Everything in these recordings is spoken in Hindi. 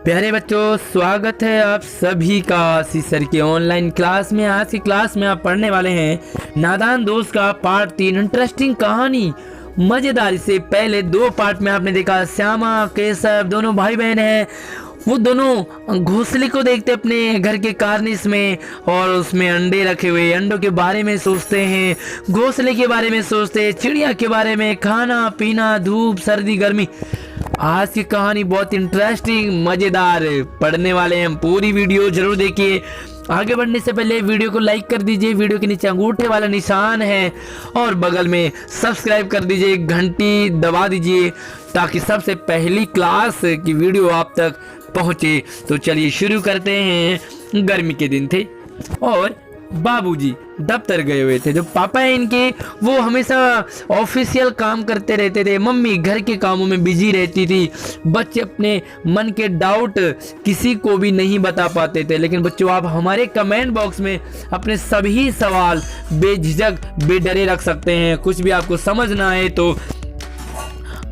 प्यारे बच्चों, स्वागत है आप सभी का आशीष सर की ऑनलाइन क्लास में। आज की क्लास में आप पढ़ने वाले हैं नादान दोस्त का पार्ट 3 इंटरेस्टिंग कहानी मजेदार। इससे पहले 2 पार्ट में आपने देखा श्यामा केशव दोनों भाई बहन हैं। वो दोनों घोंसले को देखते अपने घर के कार्निस में और उसमें अंडे रखे हुए, अंडों के बारे में सोचते हैं, घोंसले के बारे में सोचते हैं, चिड़िया के बारे में, खाना पीना, धूप सर्दी गर्मी। आज की कहानी बहुत इंटरेस्टिंग मजेदार पढ़ने वाले हैं। पूरी वीडियो जरूर देखिए। आगे बढ़ने से पहले वीडियो को लाइक कर दीजिए, वीडियो के नीचे अंगूठे वाला निशान है और बगल में सब्सक्राइब कर दीजिए, घंटी दबा दीजिए ताकि सबसे पहली क्लास की वीडियो आप तक पहुंचे। तो चलिए शुरू करते हैं। गर्मी के दिन थे और बाबूजी दफ्तर गए हुए थे। जो पापा है इनके, वो हमेशा ऑफिशियल काम करते रहते थे, मम्मी घर के कामों में बिजी रहती थी। बच्चे अपने मन के डाउट किसी को भी नहीं बता पाते थे। लेकिन बच्चों, आप हमारे कमेंट बॉक्स में अपने सभी सवाल बेझिझक बेडरे रख सकते हैं। कुछ भी आपको समझ ना आए तो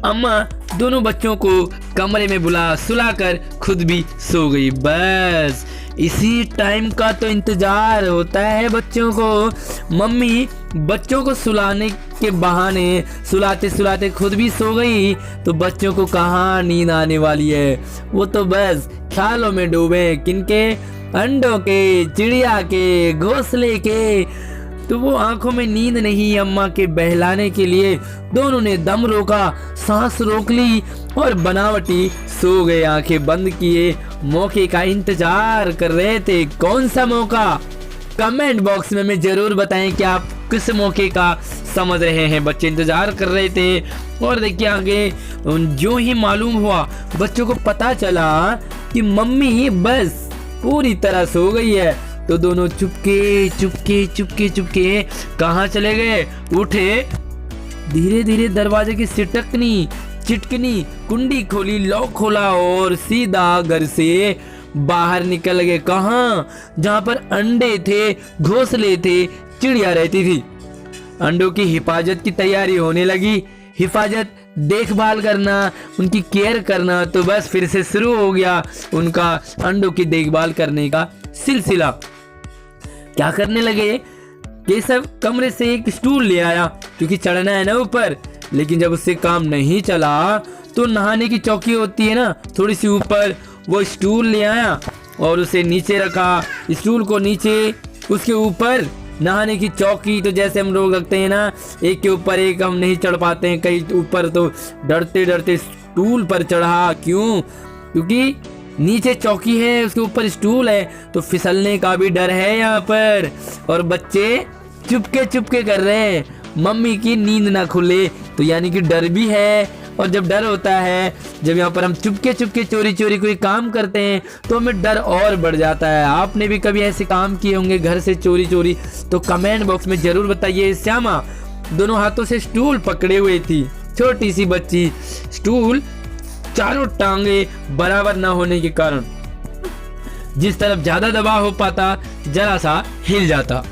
अम्मा दोनों बच्चों को कमरे में सुलाकर खुद भी सो गई। बस इसी टाइम का तो इंतजार होता है बच्चों को। मम्मी बच्चों को सुलाने के बहाने सुलाते सुलाते खुद भी सो गई तो बच्चों को कहाँ नींद आने वाली है। वो तो बस ख्यालों में डूबे, किनके? अंडों के, चिड़िया के, घोंसले के। तो वो आंखों में नींद नहीं। अम्मा के बहलाने के लिए दोनों ने दम रोका, सांस रोक ली और बनावटी सो गए, आंखें बंद किए, मौके का इंतजार कर रहे थे। कौन सा मौका? कमेंट बॉक्स में हमें जरूर बताएं कि आप किस मौके का समझ रहे हैं। बच्चे इंतजार कर रहे थे और देखिए आगे जो ही मालूम हुआ, बच्चों को पता चला कि मम्मी बस पूरी तरह सो गई है। तो दोनों चुपके चुपके चुपके चुपके कहाँ चले गए? उठे, धीरे धीरे दरवाजे की चिटकनी कुंडी खोली, लॉक खोला और सीधा घर से बाहर निकल गए। कहाँ? जहाँ पर अंडे थे, घोंसले थे, चिड़िया रहती थी। अंडों की हिफाजत की तैयारी होने लगी। हिफाजत, देखभाल करना, उनकी केयर करना, तो बस फिर से शुरू हो गया उनका अंडों की देखभाल करने का सिलसिला। क्या करने लगे? केशव कमरे से एक स्टूल ले आया क्योंकि चढ़ना है ना ऊपर। लेकिन जब उससे काम नहीं चला तो नहाने की चौकी होती है ना थोड़ी सी ऊपर, वो स्टूल ले आया और उसे नीचे रखा। स्टूल को नीचे, उसके ऊपर नहाने की चौकी। तो जैसे हम लोग रखते हैं ना, एक के ऊपर एक, हम नहीं चढ़ पाते हैं कहीं ऊपर, तो डरते डरते स्टूल पर चढ़ा। क्यों? क्योंकि नीचे चौकी है, उसके ऊपर स्टूल है, तो फिसलने का भी डर है यहाँ पर। और बच्चे चुपके चुपके कर रहे हैं, मम्मी की नींद ना खुले, तो यानी कि डर भी है। और जब डर होता है, जब यहाँ पर हम चुपके चुपके चोरी चोरी कोई काम करते हैं तो हमें डर और बढ़ जाता है। आपने भी कभी ऐसे काम किए होंगे घर से चोरी चोरी? तो कमेंट बॉक्स में जरूर बताइए। श्यामा दोनों हाथों से स्टूल पकड़े हुए थी, छोटी सी बच्ची। स्टूल चारों टांगे बराबर ना होने के कारण जिस तरफ ज्यादा दबाव हो पाता, जरा सा हिल जाता।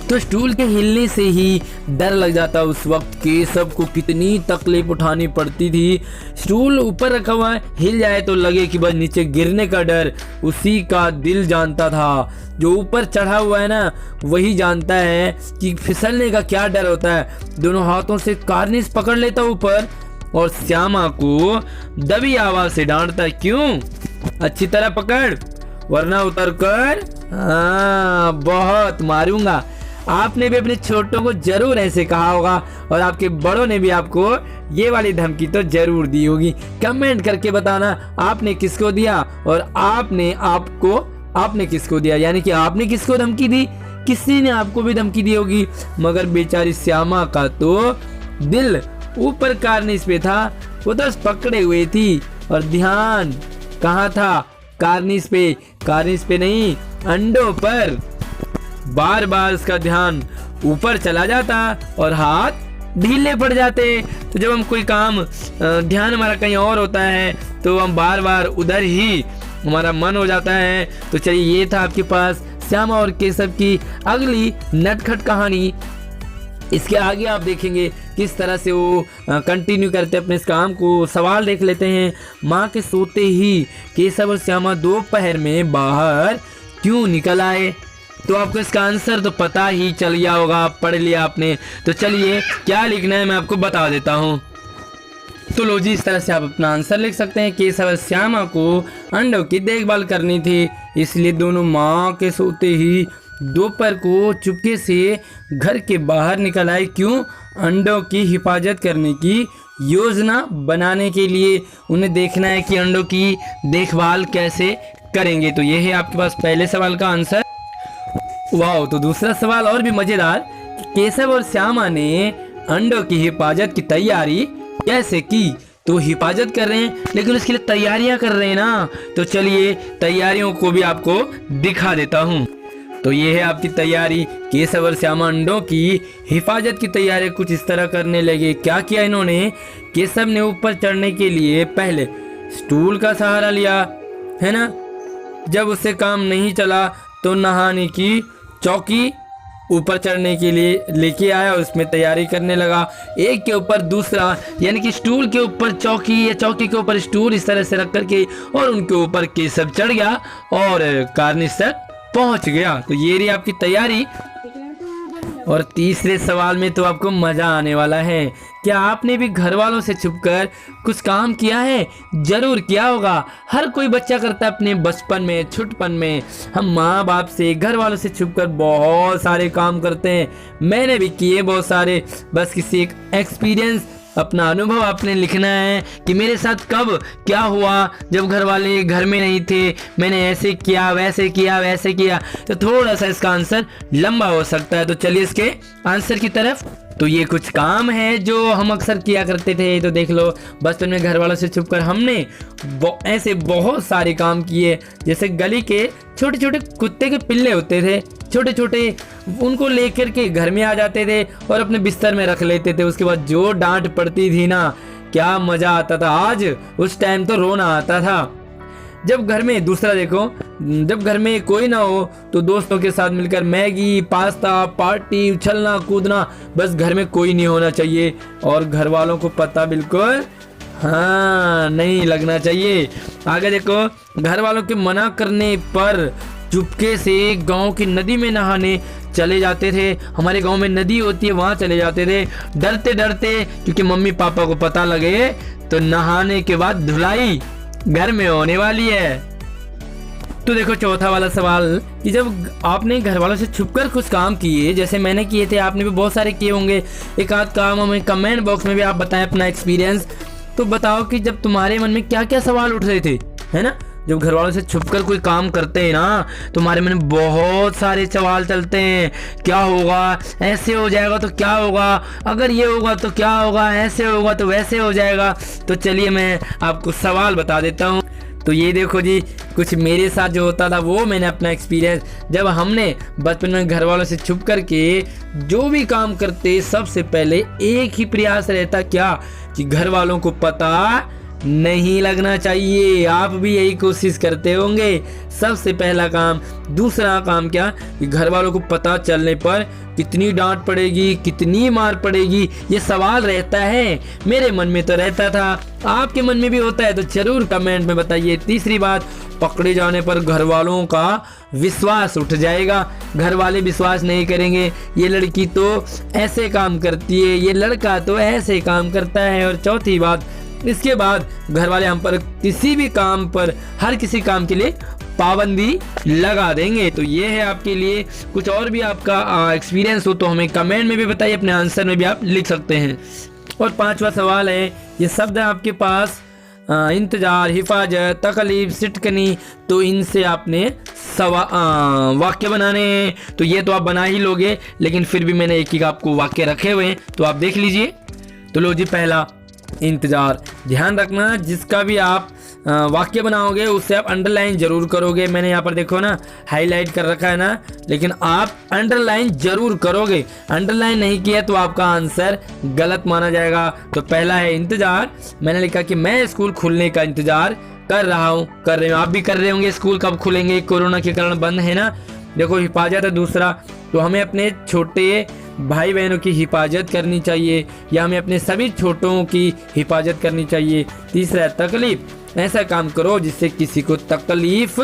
तो स्टूल के हिलने से ही डर लग जाता। उस वक्त केशव को कितनी तकलीफ उठानी पड़ती थी। स्टूल ऊपर रखा हुआ है, हिल जाए तो लगे कि बस नीचे गिरने का डर उसी का दिल जानता था। जो ऊपर चढ़ा हुआ है ना, वही जानता है कि फिसलने का क्या डर होता है। दोनों हाथों से कार्निस पकड़ लेता ऊपर और श्यामा को दबी आवाज से डांटता। क्यों? अच्छी तरह पकड़ वरना उतर कर बहुत मारूंगा। आपने भी अपने छोटों को जरूर ऐसे कहा होगा और आपके बड़ों ने भी आपको ये वाली धमकी तो जरूर दी होगी। कमेंट करके बताना आपने किसको दिया और आपने किसको दिया, यानी कि आपने किसको धमकी दी। किसी ने आपको भी धमकी दी होगी। मगर बेचारी श्यामा का तो दिल ऊपर कार्निस पे था, वो तो पकड़े हुए थी और ध्यान कहाँ था? कार्निस पे नहीं, अंडों पर। बार बार उसका ध्यान ऊपर चला जाता और हाथ ढीले पड़ जाते। तो जब हम कोई काम, ध्यान हमारा कहीं और होता है तो हम बार बार उधर ही हमारा मन हो जाता है। तो चलिए, ये था आपके पास श्यामा और केशव की अगली नटखट कहानी। इसके आगे आप देखेंगे किस तरह से वो कंटिन्यू करते अपने इस काम को। सवाल देख लेते हैं। माँ के सोते ही केशव और श्यामा दोपहर में बाहर क्यों निकल आए? तो आपको इसका आंसर तो पता ही चल गया होगा, पढ़ लिया आपने। तो चलिए क्या लिखना है मैं आपको बता देता हूँ। तो लो जी, इस तरह से आप अपना आंसर लिख सकते हैं। केशव और श्यामा को अंडों की देखभाल करनी थी, इसलिए दोनों माँ के सोते ही दोपहर को चुपके से घर के बाहर निकल आए। क्यों? अंडों की हिफाजत करने की योजना बनाने के लिए। उन्हें देखना है कि अंडों की देखभाल कैसे करेंगे। तो ये है आपके पास पहले सवाल का आंसर। वाह, तो दूसरा सवाल और भी मजेदार। केशव और श्यामा ने अंडों की हिफाजत की तैयारी कैसे की? तो हिफाजत कर रहे हैं लेकिन उसके लिए तैयारियां कर रहे हैं ना। तो चलिए तैयारियों को भी आपको दिखा देता हूँ। तो ये है आपकी तैयारी। केशव और श्यामा अंडों की हिफाजत की तैयारी कुछ इस तरह करने लगे। क्या किया इन्होंने? केशव ने ऊपर चढ़ने के लिए पहले स्टूल का सहारा लिया, है ना। जब उससे काम नहीं चला तो नहाने की चौकी ऊपर चढ़ने के लिए लेके आया और उसमें तैयारी करने लगा। एक के ऊपर दूसरा, यानी कि स्टूल के ऊपर चौकी या चौकी के ऊपर स्टूल इस तरह से रख करके और उनके ऊपर केशव चढ़ गया और कार्निश तक पहुंच गया। तो ये रही आपकी तैयारी। और तीसरे सवाल में तो आपको मजा आने वाला है। क्या आपने भी घर वालों से छुपकर कुछ काम किया है? जरूर किया होगा। हर कोई बच्चा करता है अपने बचपन में, छुटपन में। हम माँ बाप से, घर वालों से छुपकर बहुत सारे काम करते हैं। मैंने भी किए बहुत सारे। बस किसी एक एक्सपीरियंस, अपना अनुभव आपने लिखना है कि मेरे साथ कब क्या हुआ जब घर वाले घर में नहीं थे, मैंने ऐसे किया, वैसे किया, वैसे किया। तो थोड़ा सा इसका आंसर लंबा हो सकता है। तो चलिए इसके आंसर की तरफ। तो ये कुछ काम है जो हम अक्सर किया करते थे। तो देख लो, बचपन में घर वालों से छुपकर हमने ऐसे बहुत सारे काम किए। जैसे गली के छोटे छोटे कुत्ते के पिल्ले होते थे, छोटे छोटे, उनको लेकर के घर में आ जाते थे और अपने बिस्तर में रख लेते थे। उसके बाद जो डांट पड़ती थी ना, क्या मजा आता था। आज उस टाइम तो रोना आता था। जब घर में दूसरा देखो, जब घर में कोई ना हो तो दोस्तों के साथ मिलकर मैगी, पास्ता, पार्टी, उछलना कूदना, बस घर में कोई नहीं होना चाहिए और घर वालों को पता बिल्कुल नहीं लगना चाहिए। आगे देखो, घर वालों के मना करने पर चुपके से गांव की नदी में नहाने चले जाते थे। हमारे गांव में नदी होती है, वहां चले जाते थे डरते डरते, क्योंकि मम्मी पापा को पता लगे तो नहाने के बाद धुलाई घर में होने वाली है। तो देखो चौथा वाला सवाल कि जब आपने घर वालों से छुपकर कुछ काम किए, जैसे मैंने किए थे, आपने भी बहुत सारे किए होंगे। एक आध काम हमें कमेंट बॉक्स में भी आप बताएं अपना एक्सपीरियंस। तो बताओ कि जब तुम्हारे मन में क्या क्या सवाल उठ रहे थे, है ना। जब घर वालों से छुपकर कोई काम करते हैं ना, तुम्हारे मन में बहुत सारे सवाल चलते हैं। क्या होगा, ऐसे हो जाएगा तो क्या होगा, अगर ये होगा तो क्या होगा, ऐसे होगा तो वैसे हो जाएगा। तो चलिए मैं आपको सवाल बता देता हूँ। तो ये देखो जी, कुछ मेरे साथ जो होता था वो मैंने अपना एक्सपीरियंस, जब हमने बचपन में घर वालों से छुप करके जो भी काम करते, सबसे पहले एक ही प्रयास रहता, क्या कि घर वालों को पता नहीं लगना चाहिए। आप भी यही कोशिश करते होंगे। सबसे पहला काम। दूसरा काम क्या कि घर वालों को पता चलने पर कितनी डांट पड़ेगी, कितनी मार पड़ेगी, ये सवाल रहता है। मेरे मन में तो रहता था, आपके मन में भी होता है तो जरूर कमेंट में बताइए। तीसरी बात, पकड़े जाने पर घर वालों का विश्वास उठ जाएगा। घर वाले विश्वास नहीं करेंगे, ये लड़की तो ऐसे काम करती है, ये लड़का तो ऐसे काम करता है। और चौथी बात, इसके बाद घर वाले हम पर किसी भी काम पर, हर किसी काम के लिए पाबंदी लगा देंगे। तो ये है आपके लिए। कुछ और भी आपका एक्सपीरियंस हो तो हमें कमेंट में भी बताइए, अपने आंसर में भी आप लिख सकते हैं। और पांचवा सवाल है, ये शब्द है आपके पास, इंतजार, हिफाजत, तकलीफ, सिटकनी। तो इनसे आपने वाक्य बनाने हैं। तो ये तो आप बना ही लोगे, लेकिन फिर भी मैंने एक आपको वाक्य रखे हुए हैं, तो आप देख लीजिए। तो लो जी, पहला इंतजार। ध्यान रखना, जिसका भी आप वाक्य बनाओगे उससे आप अंडरलाइन जरूर करोगे। मैंने यहाँ पर देखो ना हाईलाइट कर रखा है ना, लेकिन आप अंडरलाइन जरूर करोगे। अंडरलाइन नहीं किया तो आपका आंसर गलत माना जाएगा। तो पहला है इंतजार। मैंने लिखा कि मैं स्कूल खुलने का इंतजार कर रहा हूँ, कर रहे हो, आप भी कर रहे होंगे। स्कूल कब खुलेंगे, कोरोना के कारण बंद है ना। देखो, हिफाजत है दूसरा। तो हमें अपने छोटे भाई बहनों की हिफाजत करनी चाहिए या हमें अपने सभी छोटों की हिफाजत करनी चाहिए। तीसरा है तकलीफ, ऐसा काम करो जिससे किसी को तकलीफ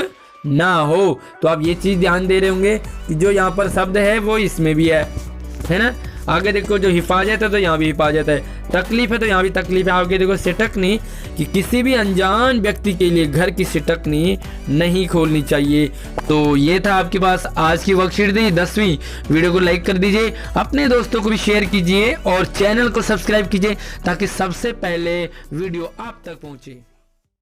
ना हो। तो आप ये चीज़ ध्यान दे रहे होंगे कि जो यहाँ पर शब्द है वो इसमें भी है ना। आगे देखो जो हिफाजत है तो यहाँ भी हिफाजत है, तकलीफ है तो यहाँ भी तकलीफ है। आगे देखो सिटकनी, कि किसी भी अनजान व्यक्ति के लिए घर की सिटकनी नहीं खोलनी चाहिए। तो ये था आपके पास आज की वर्कशीट दी 10वीं। वीडियो को लाइक कर दीजिए, अपने दोस्तों को भी शेयर कीजिए और चैनल को सब्सक्राइब कीजिए ताकि सबसे पहले वीडियो आप तक पहुँचे।